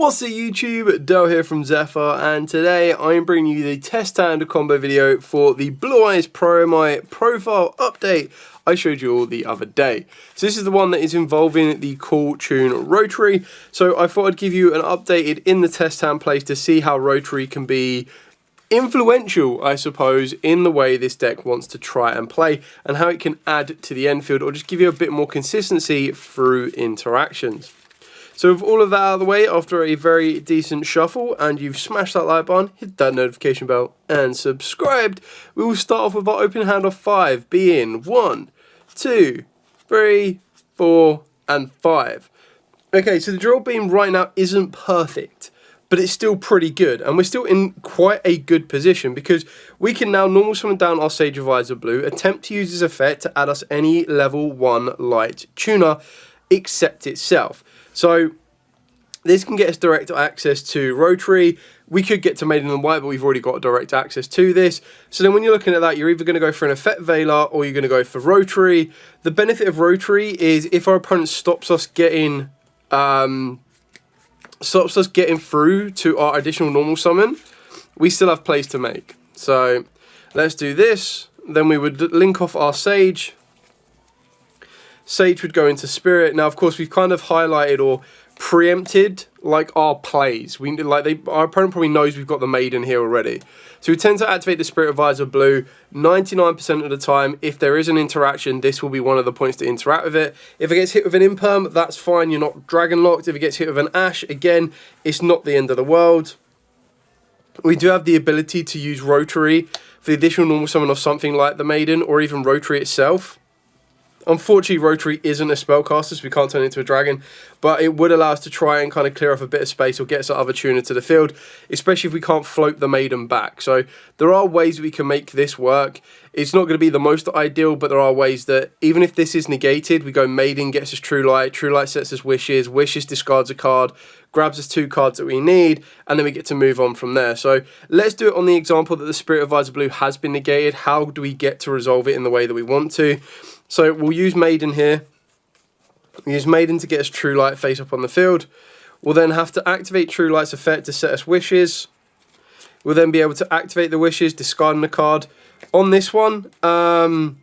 What's up YouTube, Dell here from Zephyr, and today I'm bringing you the test hand combo video for the Blue Eyes Primite profile update I showed you all the other day. So this is the one that is involving the cool tune Rotary, so I thought I'd give you an updated in the test hand place to see how Rotary can be influential, I suppose, in the way this deck wants to try and play, and how it can add to the end field or just give you a bit more consistency through interactions. So with all of that out of the way, after a very decent shuffle, and you've smashed that like button, hit that notification bell, and subscribed, we will start off with our open hand of 5, being 1, 2, 3, 4, and 5. Okay, so the drill beam right now isn't perfect, but it's still pretty good, and we're still in quite a good position because we can now normal summon down our Sage of Visor Blue, attempt to use his effect to add us any level 1 light tuner, except itself. So this can get us direct access to Rotary. We could get to Maiden in White, but we've already got direct access to this. So then when you're looking at that, you're either going to go for an Effect Veiler or you're going to go for Rotary. The benefit of Rotary is if our opponent stops us getting through to our additional normal summon, we still have plays to make. So let's do this. Then we would link off our Sage. Sage would go into Spirit. Now, of course, we've kind of highlighted or preempted like our plays. Our opponent probably knows we've got the Maiden here already. So we tend to activate the Spirit of Visor Blue 99% of the time. If there is an interaction, this will be one of the points to interact with it. If it gets hit with an Imperm, that's fine. You're not dragon locked. If it gets hit with an Ash, again, it's not the end of the world. We do have the ability to use Rotary for the additional normal summon of something like the Maiden or even Rotary itself. Unfortunately, Rotary isn't a spellcaster, so we can't turn it into a dragon, but it would allow us to try and kind of clear off a bit of space or get us other tuner to the field, especially if we can't float the Maiden back. So there are ways we can make this work. It's not going to be the most ideal, but there are ways that even if this is negated, we go Maiden, gets us True Light sets us Wishes, Wishes discards a card, grabs us 2 cards that we need, and then we get to move on from there. So let's do it on the example that the Spirit of Visor Blue has been negated. How do we get to resolve it in the way that we want to? So we'll use Maiden here. We'll use Maiden to get us True Light face up on the field. We'll then have to activate True Light's effect to set us Wishes. We'll then be able to activate the Wishes, discarding the card. On this one, trying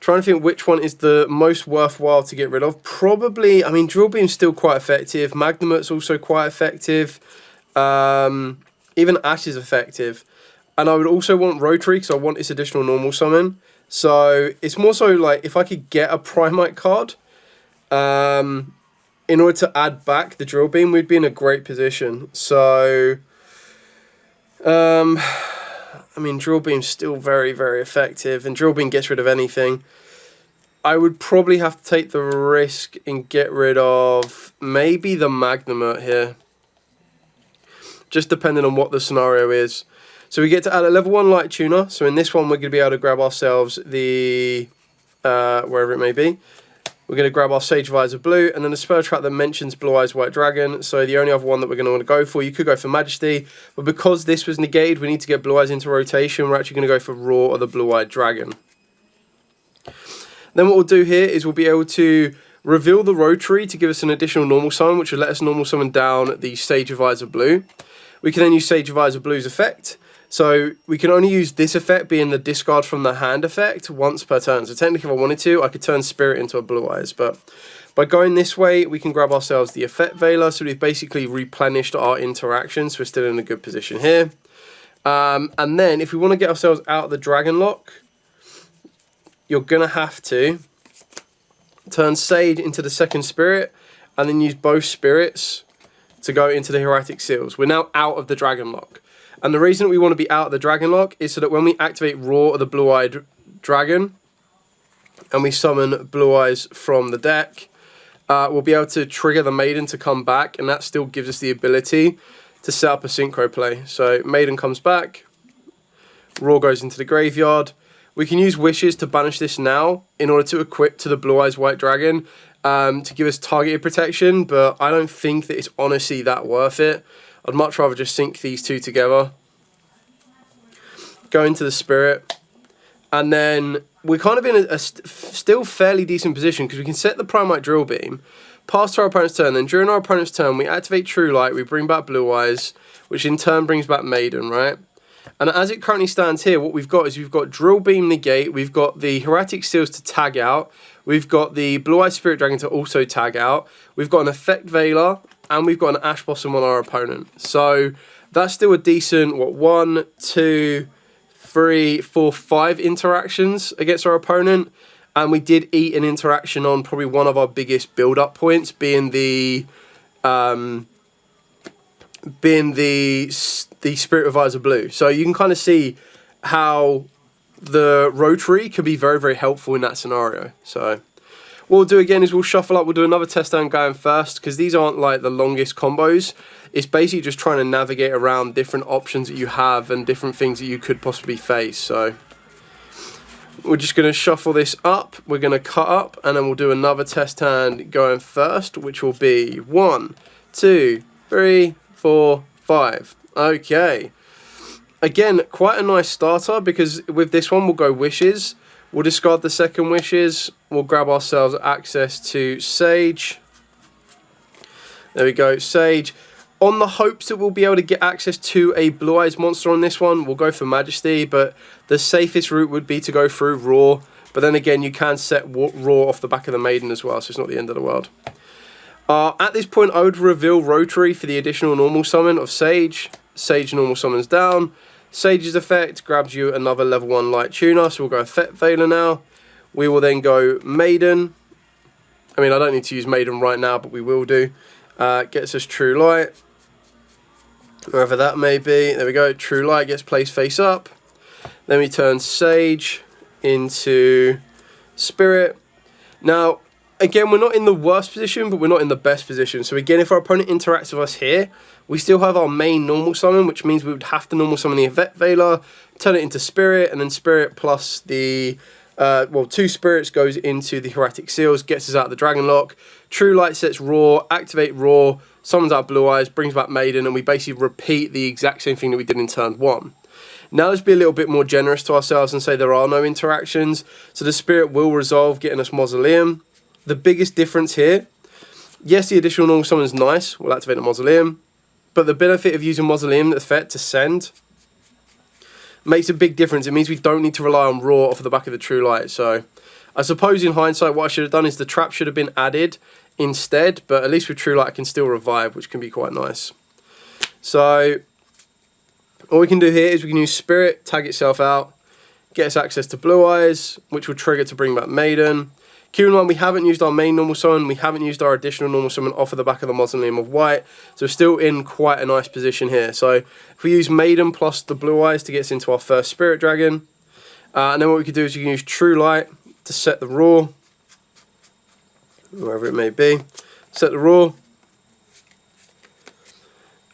to think which one is the most worthwhile to get rid of. Probably, I mean, Drill Beam's still quite effective. Magnemite's also quite effective. Even Ash is effective. And I would also want Rotary because I want its additional normal summon. So it's more so like if I could get a Primite card in order to add back the Drill Beam, we'd be in a great position. So, I mean, Drill Beam's still very, very effective, and Drill Beam gets rid of anything. I would probably have to take the risk and get rid of maybe the Magnemite here, just depending on what the scenario is. So we get to add a level 1 light tuner. So in this one, we're going to be able to grab ourselves the, wherever it may be. We're going to grab our Sage Visor Blue, and then a spell trap that mentions Blue Eyes White Dragon. So the only other one that we're going to want to go for, you could go for Majesty, but because this was negated, we need to get Blue Eyes into rotation. We're actually going to go for Raw or the Blue Eyed Dragon. Then what we'll do here is we'll be able to reveal the Rotary to give us an additional normal summon, which will let us normal summon down the Sage of Visor Blue. We can then use Sage of Visor Blue's effect. So we can only use this effect, being the discard from the hand effect, once per turn. So technically if I wanted to, I could turn Spirit into a Blue Eyes. But by going this way, we can grab ourselves the Effect Veiler. So we've basically replenished our interactions. So we're still in a good position here. And then if we want to get ourselves out of the Dragon Lock, you're going to have to turn Sage into the second Spirit and then use both Spirits to go into the Hieratic Seals. We're now out of the Dragon Lock. And the reason we want to be out of the Dragon Lock is so that when we activate Raw or the Blue Eyed Dragon and we summon Blue Eyes from the deck, we'll be able to trigger the Maiden to come back, and that still gives us the ability to set up a synchro play. So Maiden comes back, Raw goes into the graveyard. We can use Wishes to banish this now in order to equip to the Blue Eyes White Dragon to give us targeted protection, but I don't think that it's honestly that worth it. I'd much rather just sync these two together. Go into the Spirit. And then we're kind of in a still fairly decent position because we can set the Primite Drill Beam, pass to our opponent's turn. Then during our opponent's turn, we activate True Light, we bring back Blue Eyes, which in turn brings back Maiden, right? And as it currently stands here, what we've got is we've got Drill Beam negate, we've got the Hieratic Seals to tag out, we've got the Blue Eyes Spirit Dragon to also tag out, we've got an Effect Veiler, and we've got an Ash Blossom on our opponent. So that's still a decent, what, 1, 2, 3, 4, 5 interactions against our opponent. And we did eat an interaction on probably one of our biggest build-up points, being the Spirit Reviser Blue. So you can kind of see how the Rotary could be very, very helpful in that scenario. So what we'll do again is we'll shuffle up, we'll do another test down going first, because these aren't like the longest combos. It's basically just trying to navigate around different options that you have and different things that you could possibly face. So we're just going to shuffle this up, we're going to cut up, and then we'll do another test hand going first, which will be 1, 2, 3, 4, 5. Okay. Again, quite a nice starter, because with this one we'll go Wishes. We'll discard the second Wishes. We'll grab ourselves access to Sage. There we go, Sage. On the hopes that we'll be able to get access to a Blue Eyes monster on this one, we'll go for Majesty, but the safest route would be to go through Raw. But then again, you can set Raw off the back of the Maiden as well, so it's not the end of the world. At this point, I would reveal Rotary for the additional normal summon of Sage. Sage normal summons down. Sage's effect grabs you another level 1 Light Tuner, so we'll go Effect Veiler now. We will then go Maiden. I mean, I don't need to use Maiden right now, but we will do. Gets us True Light. Wherever that may be. There we go. True Light gets placed face up. Then we turn Sage into Spirit. Now, again, we're not in the worst position, but we're not in the best position. So again, if our opponent interacts with us here, we still have our main normal summon, which means we would have to normal summon the Effect Veiler, turn it into Spirit, and then Spirit plus the, 2 Spirits goes into the Hieratic Seals, gets us out of the Dragon Lock. True Light sets Raw, activate Raw, summons out Blue Eyes, brings back Maiden, and we basically repeat the exact same thing that we did in turn 1. Now let's be a little bit more generous to ourselves and say there are no interactions. So the Spirit will resolve, getting us Mausoleum. The biggest difference here, yes, the additional normal summon is nice. We'll activate the Mausoleum. But the benefit of using Mausoleum, the effect to send, makes a big difference. It means we don't need to rely on Raw off of the back of the True Light. So I suppose in hindsight, what I should have done is the trap should have been added instead. But at least with True Light, I can still revive, which can be quite nice. So all we can do here is we can use Spirit, tag itself out, get us access to Blue Eyes, which will trigger to bring back Maiden. Keep in mind, we haven't used our main normal summon, we haven't used our additional normal summon off of the back of the Mausoleum of White, so we're still in quite a nice position here. So if we use Maiden plus the Blue Eyes to get us into our first Spirit Dragon, and then what we could do is you can use True Light to set the Raw, wherever it may be, set the Raw,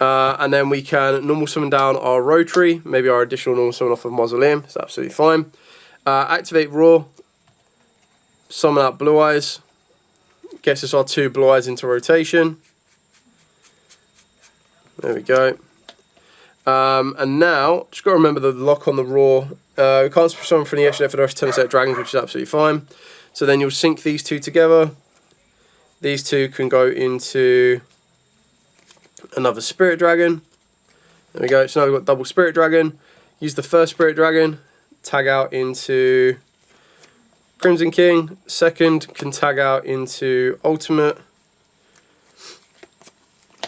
and then we can normal summon down our Rotary, maybe our additional normal summon off of Mausoleum, it's absolutely fine. Activate Raw, summon out Blue Eyes, gets us our 2 Blue Eyes into rotation. There we go. And now, just got to remember the lock on the Raw. We can't summon for any extra for the rest of 10 set of dragons, which is absolutely fine. So then you'll sync these 2 together. These 2 can go into another Spirit Dragon. There we go. So now we've got double Spirit Dragon. Use the first Spirit Dragon, tag out into Crimson King. Second can tag out into Ultimate.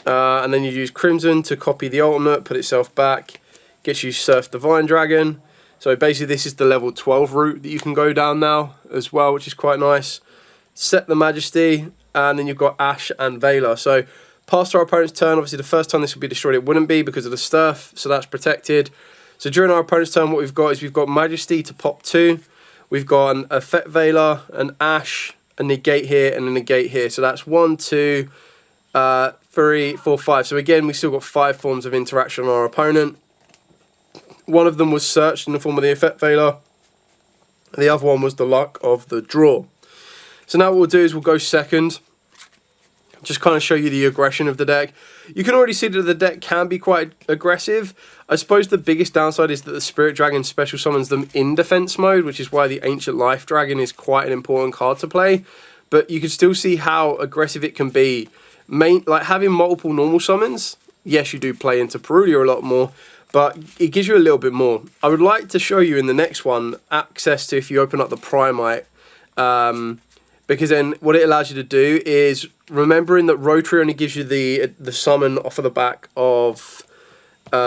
And then you use Crimson to copy the Ultimate, put itself back. Gets you Surf Divine Dragon. So basically this is the level 12 route that you can go down now as well, which is quite nice. Set the Majesty, and then you've got Ash and Veiler. So past our opponent's turn, obviously the first time this would be destroyed it wouldn't be because of the Sturf, so that's protected. So during our opponent's turn, what we've got is we've got Majesty to pop 2. We've got an Effect Veiler, an Ash, a Negate here, and a Negate here. So that's 1, 2, 3, 4, 5. So again, we've still got 5 forms of interaction on our opponent. One of them was searched in the form of the Effect Veiler. The other one was the luck of the draw. So now what we'll do is we'll go second. Just kind of show you the aggression of the deck. You can already see that the deck can be quite aggressive. I suppose the biggest downside is that the Spirit Dragon special summons them in defense mode, which is why the Ancient Life Dragon is quite an important card to play. but you can still see how aggressive it can be. Like having multiple normal summons, yes, you do play into Perulia a lot more, but it gives you a little bit more. I would like to show you in the next one access to if you open up the Primite, because then what it allows you to do is, remembering that Rotary only gives you the summon off of the back of, it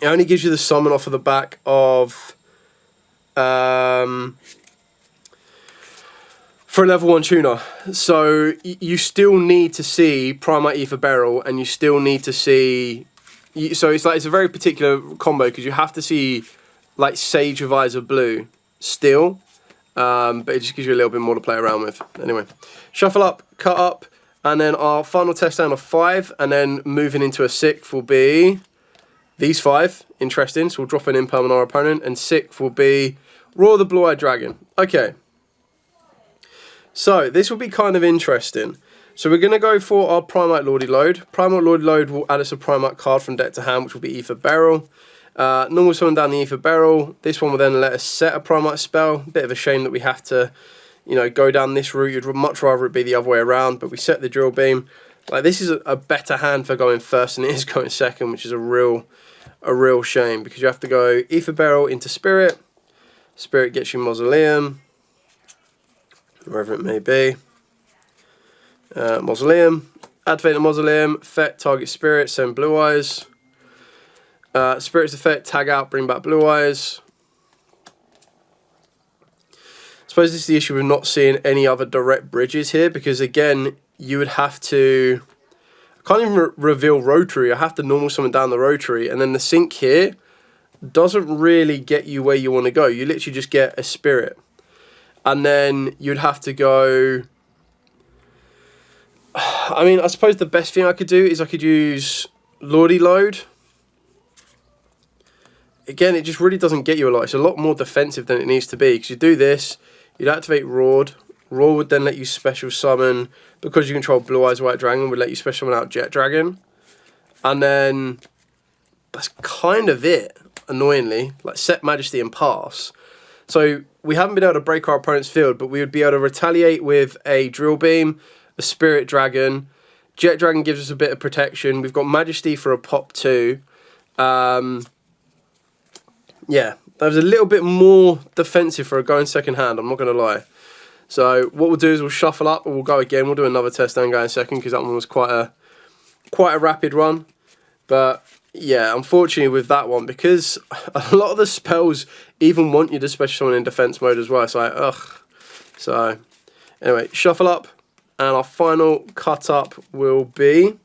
only gives you the summon off of the back of, for a level 1 tuner. So you still need to see Primite Ether Beryl, and you still need to see, so it's like, it's a very particular combo, because you have to see like Sage of Eyes of Blue still, but it just gives you a little bit more to play around with. Anyway, shuffle up, cut up, and then our final test down of 5, and then moving into a 6th will be these 5. Interesting, so we'll drop an Imperm on our opponent, and 6th will be Roar the Blue-Eyed Dragon. Okay. So, this will be kind of interesting. So, we're going to go for our Primite Lordy Load. Primite Lordy Load will add us a Primite card from deck to hand, which will be Ether Beryl. Normal summon down the Ether Beryl. This one will then let us set a Primite spell. Bit of a shame that we have to, you know, go down this route. You'd much rather it be the other way around, but we set the Drill Beam. Like, this is a better hand for going first than it is going second, which is a real shame, because you have to go Ether Beryl into Spirit. Spirit gets you Mausoleum, wherever it may be. Mausoleum, activate the Mausoleum, effect, target Spirit, send Blue Eyes. Spirit's effect, tag out, bring back Blue Eyes. I suppose this is the issue with not seeing any other direct bridges here, because again, you would have to, I can't even reveal Rotary, I have to normal summon down the Rotary, and then the sync here doesn't really get you where you want to go. You literally just get a Spirit. And then you'd have to go, I mean, I suppose the best thing I could do is I could use Lordy Load. Again, it just really doesn't get you a lot. It's a lot more defensive than it needs to be, because you do this, you'd activate Roared. Roar would then let you special summon, because you control Blue Eyes White Dragon, would let you special summon out Jet Dragon. And then that's kind of it, annoyingly. Like, set Majesty and pass. So we haven't been able to break our opponent's field, but we would be able to retaliate with a Drill Beam, a Spirit Dragon. Jet Dragon gives us a bit of protection. We've got Majesty for a pop 2. Yeah, that was a little bit more defensive for a going second hand, I'm not going to lie. So what we'll do is we'll shuffle up and we'll go again. We'll do another test down going second, because that one was quite a rapid run. But yeah, unfortunately with that one, because a lot of the spells even want you to special summon in defense mode as well. It's like, ugh. So anyway, shuffle up, and our final cut up will be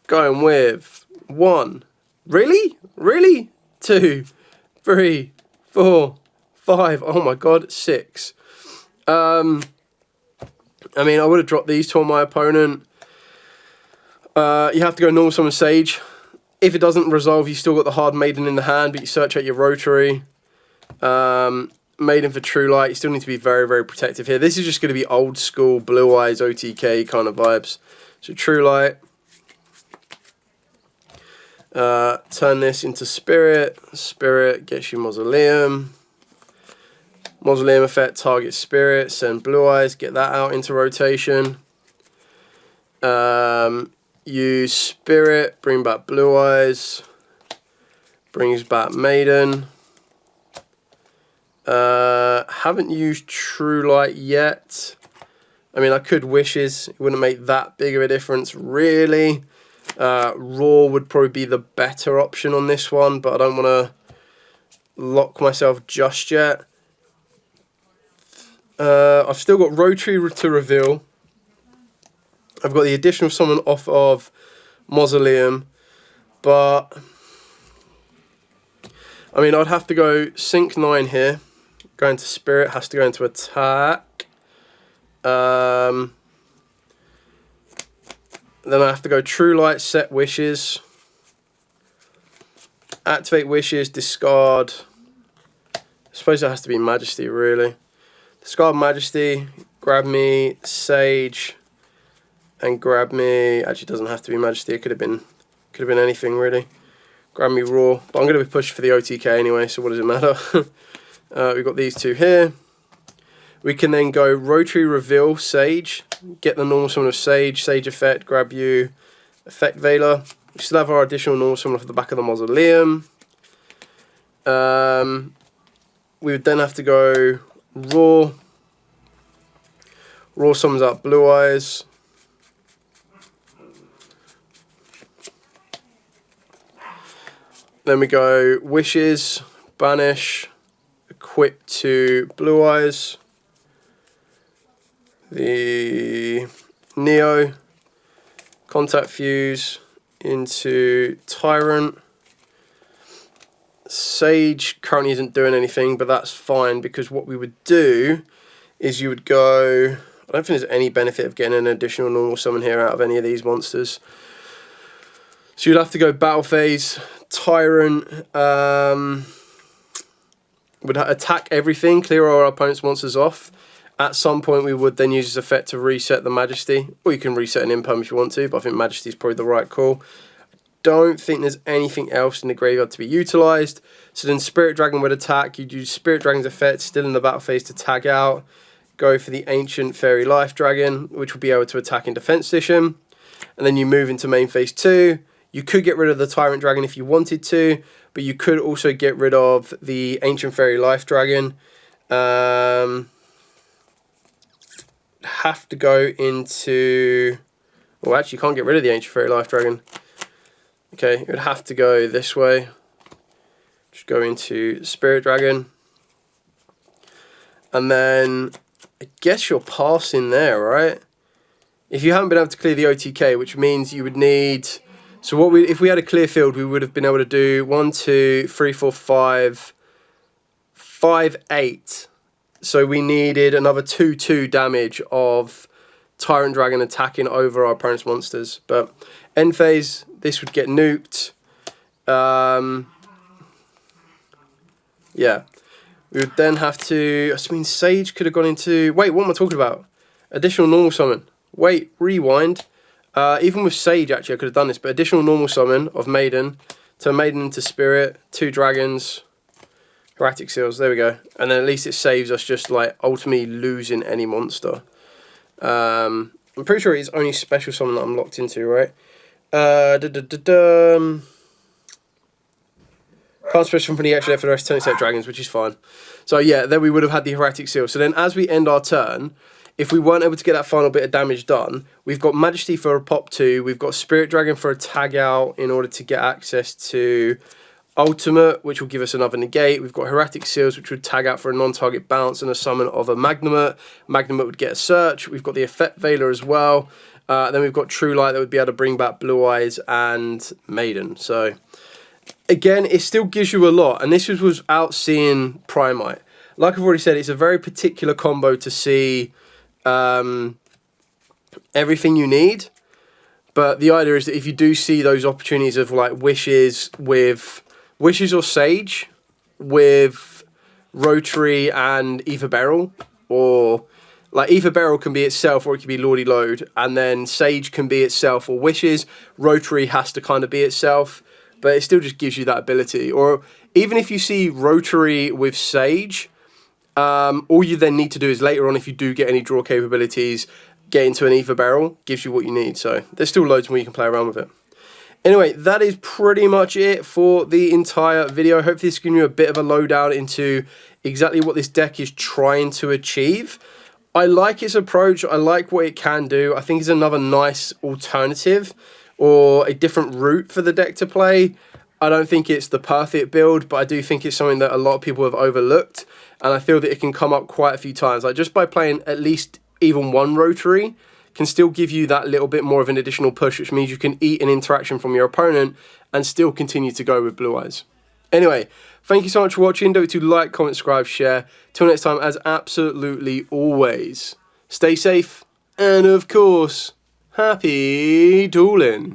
going with 1. Really? 2, 3, 4, 5. Oh my god, 6. I mean, I would have dropped these two on my opponent. You have to go normal summon Sage. If it doesn't resolve, you still got the Hard Maiden in the hand, but you search out your Rotary. Maiden for True Light. You still need to be very, very protective here. This is just going to be old school Blue Eyes OTK kind of vibes. So True Light. Turn this into Spirit. Spirit gets you Mausoleum. Mausoleum effect, target Spirit, send Blue Eyes, get that out into rotation. Use Spirit, bring back Blue Eyes, brings back Maiden. Haven't used True Light yet. I mean, I could Wishes, it wouldn't make that big of a difference, really. Roar would probably be the better option on this one, but I don't want to lock myself just yet. I've still got Rotary to reveal. I've got the additional summon off of Mausoleum, but I mean, I'd have to go Sync 9 here. Go into Spirit, has to go into Attack. Then I have to go True Light, set Wishes. Activate Wishes, discard. I suppose it has to be Majesty, really. Discard Majesty, grab me Sage, and grab me. Actually, it doesn't have to be Majesty. It could have been anything really. Grab me Roar, but I'm going to be pushed for the OTK anyway. So what does it matter? We've got these two here. We can then go Rotary Reveal Sage, get the normal summon of Sage, Sage effect, grab you, effect Veiler. We still have our additional normal summon off the back of the Mausoleum. We would then have to go Raw. Raw summons out Blue Eyes. Then we go Wishes, Banish, equip to Blue Eyes. The Neo, Contact Fuse into Tyrant. Sage currently isn't doing anything, but that's fine because what we would do is you would go, I don't think there's any benefit of getting an additional normal summon here out of any of these monsters. So you'd have to go Battle Phase, Tyrant, would attack everything, clear all our opponent's monsters off. At some point we would then use this effect to reset the Majesty, or you can reset an Imperm if you want to, but I think Majesty is probably the right call. Don't think there's anything else in the graveyard to be utilised. So then Spirit Dragon would attack, you'd use Spirit Dragon's effect still in the battle phase to tag out, go for the Ancient Fairy Life Dragon, which will be able to attack in defense position, and then you move into main phase 2. You could get rid of the Tyrant Dragon if you wanted to, but you could also get rid of the Ancient Fairy Life Dragon. Have to go into... Well, actually, you can't get rid of the Ancient Fairy Life Dragon. Okay, it would have to go this way. Just go into Spirit Dragon. And then, I guess you're passing there, right? If you haven't been able to clear the OTK, which means you would need... So if we had a clear field, we would have been able to do 1, 2, 3, 4, 5, 5, 8. So we needed another 2/2 damage of Tyrant Dragon attacking over our opponent's monsters. But end phase, this would get nuked. Yeah. We would then have to... I mean, Sage could have gone into... Wait, what am I talking about? Additional normal summon. Wait, rewind. Even with Sage, actually, I could have done this. But additional normal summon of Maiden. Turn Maiden into Spirit. 2 dragons. Erratic Seals, there we go. And then at least it saves us just like ultimately losing any monster. I'm pretty sure it's only special summon that I'm locked into, right? Can't special from the extra for the rest of 10 set dragons, which is fine. So yeah, then we would have had the Erratic Seal. So then as we end our turn, if we weren't able to get that final bit of damage done, we've got Majesty for a pop 2, we've got Spirit Dragon for a tag out in order to get access to Ultimate, which will give us another negate. We've got Erratic Seals, which would tag out for a non-target bounce and a summon of a Magnamut. Magnamut would get a search. We've got the Effect Veiler as well. Then we've got True Light that would be able to bring back Blue Eyes and Maiden. So, again, it still gives you a lot. And this was without seeing Primite. Like I've already said, it's a very particular combo to see everything you need. But the idea is that if you do see those opportunities of like Wishes or Sage with Rotary and Ether Beryl, or like Ether Beryl can be itself or it can be Lordy Load, and then Sage can be itself or Wishes. Rotary has to kind of be itself, but it still just gives you that ability. Or even if you see Rotary with Sage, all you then need to do is later on, if you do get any draw capabilities, get into an Ether Beryl, gives you what you need. So there's still loads more you can play around with it. Anyway, that is pretty much it for the entire video. Hopefully this gives you a bit of a lowdown into exactly what this deck is trying to achieve. I like its approach. I like what it can do. I think it's another nice alternative or a different route for the deck to play. I don't think it's the perfect build, but I do think it's something that a lot of people have overlooked. And I feel that it can come up quite a few times. Like just by playing at least even one Rotary can still give you that little bit more of an additional push, which means you can eat an interaction from your opponent and still continue to go with Blue Eyes. Anyway, thank you so much for watching. Don't forget to like, comment, subscribe, share. Till next time, as absolutely always, stay safe and, of course, happy dueling.